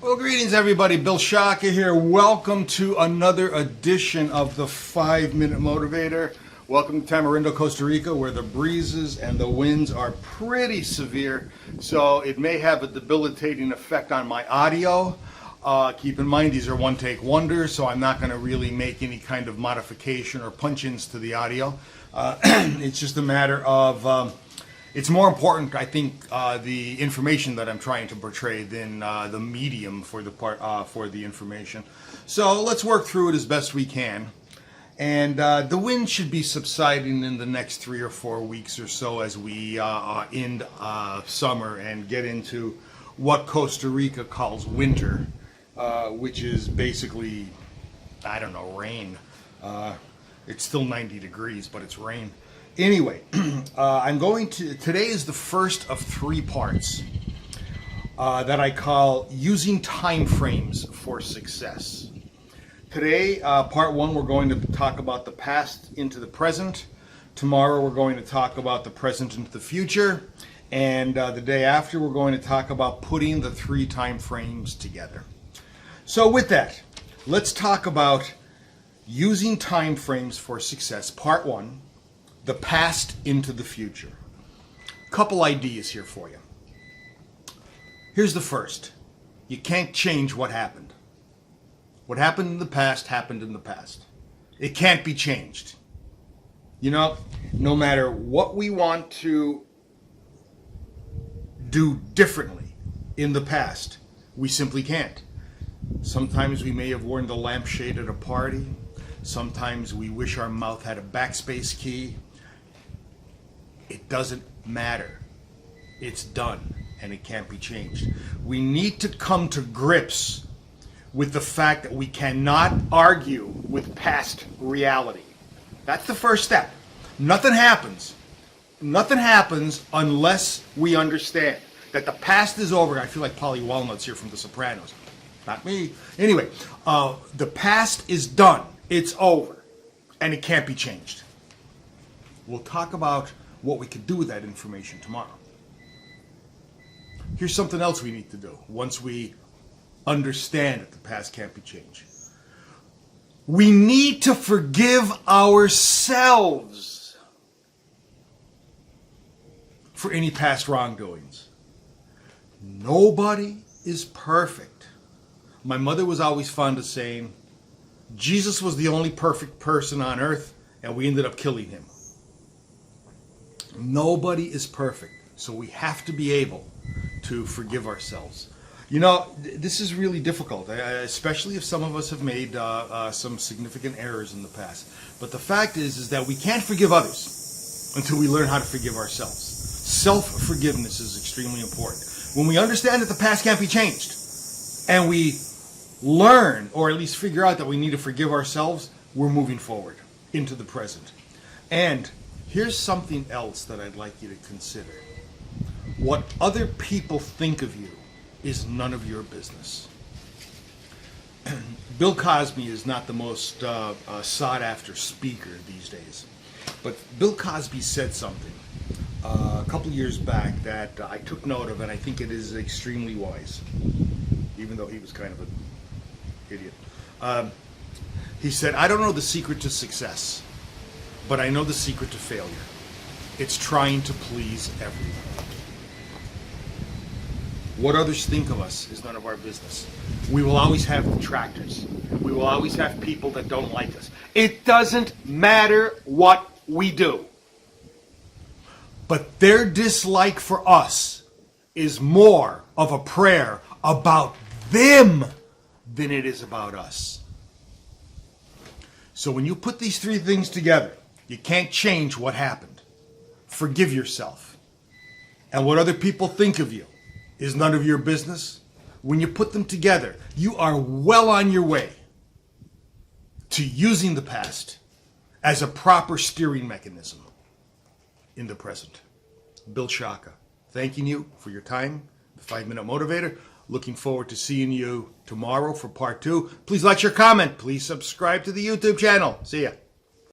Well, greetings everybody. Bill Shaka here. Welcome to another edition of the 5-Minute Motivator. Welcome to Tamarindo, Costa Rica, where the breezes and the winds are pretty severe, so it may have a debilitating effect on my audio. Keep in mind these are one-take wonders, so I'm not going to really make any kind of modification or punch-ins to the audio. It's just a matter of it's more important, I think, the information that I'm trying to portray than the medium for the information. So let's work through it as best we can. And the wind should be subsiding in the next 3 or 4 weeks or so as we end summer and get into what Costa Rica calls winter, which is basically, I don't know, rain. It's still 90 degrees, but it's rain. Anyway, today is the first of 3 parts that I call using time frames for success. Today, part 1, we're going to talk about the past into the present. Tomorrow, we're going to talk about the present into the future. And the day after, we're going to talk about putting the 3 time frames together. So with that, let's talk about using time frames for success. Part 1. The past into the future. Couple ideas here for you. Here's the first. You can't change what happened. What happened in the past happened in the past. It can't be changed. You know, no matter what we want to do differently in the past, we simply can't. Sometimes we may have worn the lampshade at a party. Sometimes we wish our mouth had a backspace key. It doesn't matter. It's done, and it can't be changed. We need to come to grips with the fact that we cannot argue with past reality. That's the first step. Nothing happens. Nothing happens unless we understand that the past is over. I feel like Polly Walnuts here from The Sopranos. Not me. Anyway, the past is done. It's over, and it can't be changed. We'll talk about what we could do with that information tomorrow. Here's something else we need to do once we understand that the past can't be changed. We need to forgive ourselves for any past wrongdoings. Nobody is perfect. My mother was always fond of saying, Jesus was the only perfect person on earth, and we ended up killing him. Nobody is perfect, so we have to be able to forgive ourselves. You know, this is really difficult, especially if some of us have made some significant errors in the past. But the fact is that we can't forgive others until we learn how to forgive ourselves. Self-forgiveness is extremely important. When we understand that the past can't be changed, and we learn, or at least figure out that we need to forgive ourselves, we're moving forward into the present. And here's something else that I'd like you to consider. What other people think of you is none of your business. Bill Cosby is not the most sought-after speaker these days. But Bill Cosby said something a couple of years back that I took note of, and I think it is extremely wise, even though he was kind of an idiot. He said, I don't know the secret to success, but I know the secret to failure. It's trying to please everyone. What others think of us is none of our business. We will always have detractors. We will always have people that don't like us. It doesn't matter what we do. But their dislike for us is more of a prayer about them than it is about us. So when you put these 3 things together, you can't change what happened. Forgive yourself. And what other people think of you is none of your business. When you put them together, you are well on your way to using the past as a proper steering mechanism in the present. Bill Shaka, thanking you for your time, the 5-Minute Motivator. Looking forward to seeing you tomorrow for part 2. Please like, share, comment. Please subscribe to the YouTube channel. See ya.